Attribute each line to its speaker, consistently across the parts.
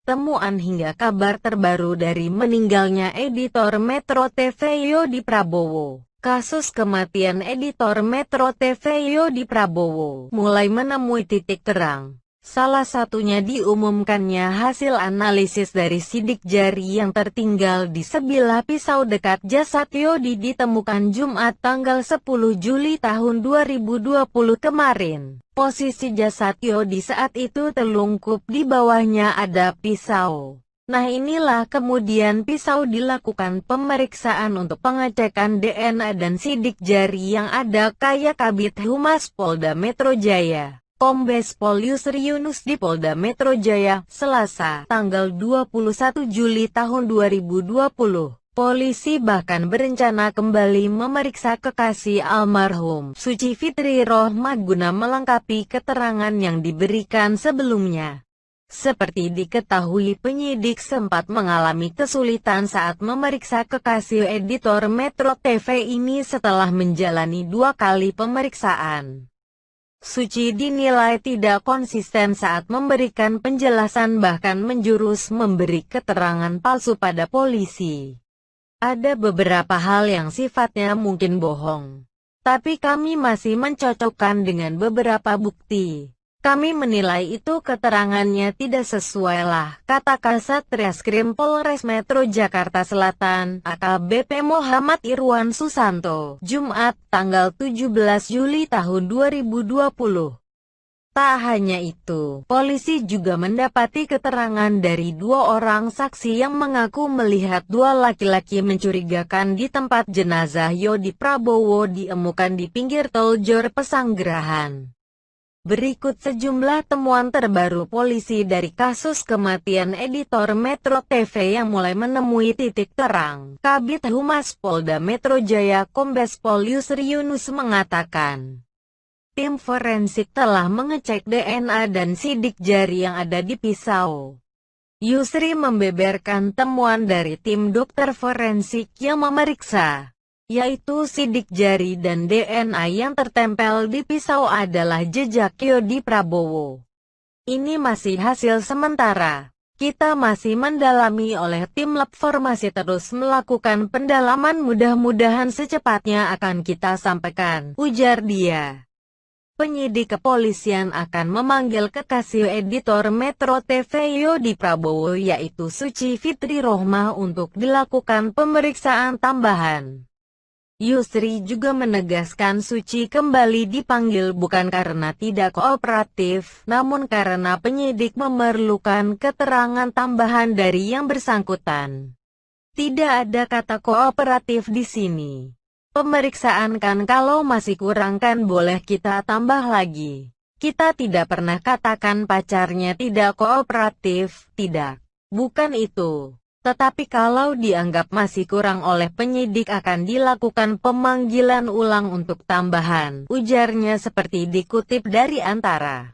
Speaker 1: temuan hingga kabar terbaru dari meninggalnya editor Metro TV Yodi Prabowo. Kasus kematian editor Metro TV Yodi Prabowo mulai menemui titik terang. Salah satunya diumumkannya hasil analisis dari sidik jari yang tertinggal di sebilah pisau dekat jasad Yodi ditemukan Jumat tanggal 10 Juli tahun 2020 kemarin. Posisi jasad Yodi saat itu telungkup, di bawahnya ada pisau. Nah, inilah kemudian pisau dilakukan pemeriksaan untuk pengecekan DNA dan sidik jari yang ada, kayak Kabid Humas Polda Metro Jaya, Kombes Pol Yusri Yunus di Polda Metro Jaya, Selasa, tanggal 21 Juli tahun 2020. Polisi bahkan berencana kembali memeriksa kekasih almarhum, Suci Fitri Rohmah, guna melengkapi keterangan yang diberikan sebelumnya. Seperti diketahui, penyidik sempat mengalami kesulitan saat memeriksa kekasih editor Metro TV ini setelah menjalani 2 kali pemeriksaan. Suci dinilai tidak konsisten saat memberikan penjelasan, bahkan menjurus memberi keterangan palsu pada polisi. Ada beberapa hal yang sifatnya mungkin bohong, tapi kami masih mencocokkan dengan beberapa bukti. Kami menilai itu keterangannya tidak sesuai lah, kata Kasat Reskrim Polres Metro Jakarta Selatan, AKBP Muhammad Irwan Susanto, Jumat, tanggal 17 Juli tahun 2020. Tak hanya itu, polisi juga mendapati keterangan dari 2 orang saksi yang mengaku melihat 2 laki-laki mencurigakan di tempat jenazah Yodi Prabowo ditemukan di pinggir tol Jor Pesanggerahan. Berikut sejumlah temuan terbaru polisi dari kasus kematian editor Metro TV yang mulai menemui titik terang. Kabid Humas Polda Metro Jaya Kombes Pol Yusri Yunus mengatakan, tim forensik telah mengecek DNA dan sidik jari yang ada di pisau. Yusri membeberkan temuan dari tim dokter forensik yang memeriksa, yaitu sidik jari dan DNA yang tertempel di pisau adalah jejak Yodi Prabowo. Ini masih hasil sementara. Kita masih mendalami oleh tim lab formasi, terus melakukan pendalaman, mudah-mudahan secepatnya akan kita sampaikan, ujar dia. Penyidik kepolisian akan memanggil kekasih editor Metro TV Yodi Prabowo yaitu Suci Fitri Rohmah untuk dilakukan pemeriksaan tambahan. Yusri juga menegaskan Suci kembali dipanggil bukan karena tidak kooperatif, namun karena penyidik memerlukan keterangan tambahan dari yang bersangkutan. Tidak ada kata kooperatif di sini. Pemeriksaan kan kalau masih kurang kan boleh kita tambah lagi. Kita tidak pernah katakan pacarnya tidak kooperatif, tidak. Bukan itu. Tetapi kalau dianggap masih kurang oleh penyidik akan dilakukan pemanggilan ulang untuk tambahan, ujarnya seperti dikutip dari Antara.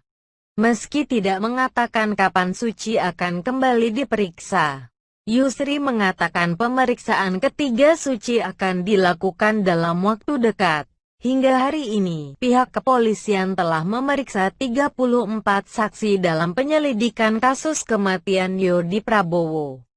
Speaker 1: Meski tidak mengatakan kapan Suci akan kembali diperiksa, Yusri mengatakan pemeriksaan ketiga Suci akan dilakukan dalam waktu dekat. Hingga hari ini, pihak kepolisian telah memeriksa 34 saksi dalam penyelidikan kasus kematian Yodi Prabowo.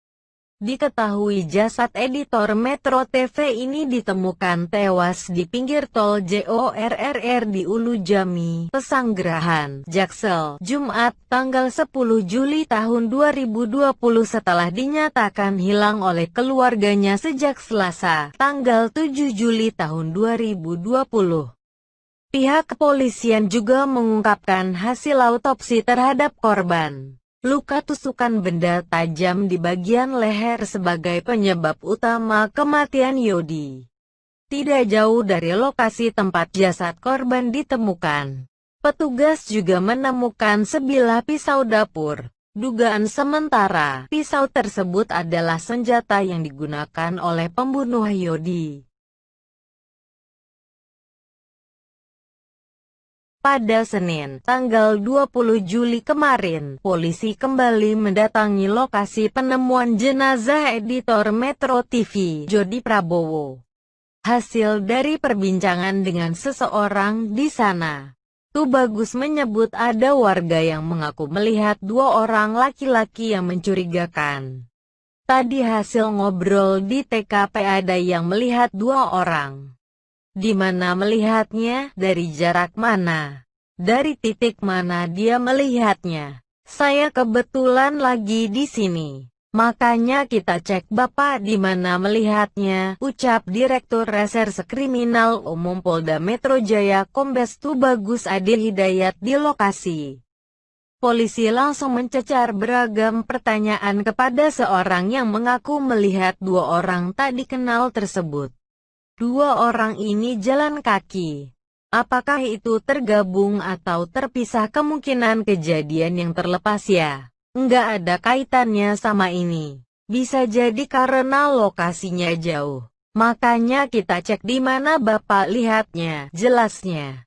Speaker 1: Diketahui jasad editor Metro TV ini ditemukan tewas di pinggir tol JORRR di Ulu Jami, Pesanggerahan, Jaksel, Jumat, tanggal 10 Juli tahun 2020 setelah dinyatakan hilang oleh keluarganya sejak Selasa, tanggal 7 Juli tahun 2020. Pihak kepolisian juga mengungkapkan hasil autopsi terhadap korban. Luka tusukan benda tajam di bagian leher sebagai penyebab utama kematian Yodi. Tidak jauh dari lokasi tempat jasad korban ditemukan, petugas juga menemukan sebilah pisau dapur. Dugaan sementara, pisau tersebut adalah senjata yang digunakan oleh pembunuh Yodi. Pada Senin, tanggal 20 Juli kemarin, polisi kembali mendatangi lokasi penemuan jenazah editor Metro TV, Yodi Prabowo. Hasil dari perbincangan dengan seseorang di sana, Tubagus menyebut ada warga yang mengaku melihat dua orang laki-laki yang mencurigakan. Tadi hasil ngobrol di TKP ada yang melihat dua orang. Di mana melihatnya? Dari jarak mana? Dari titik mana dia melihatnya? Saya kebetulan lagi di sini. Makanya kita cek Bapak di mana melihatnya, ucap Direktur Reserse Kriminal Umum Polda Metro Jaya Kombes Tubagus Adi Hidayat di lokasi. Polisi langsung mencecar beragam pertanyaan kepada seorang yang mengaku melihat dua orang tak dikenal tersebut. Dua orang ini jalan kaki. Apakah itu tergabung atau terpisah? Kemungkinan kejadian yang terlepas ya? Nggak ada kaitannya sama ini. Bisa jadi karena lokasinya jauh. Makanya kita cek di mana Bapak lihatnya, jelasnya.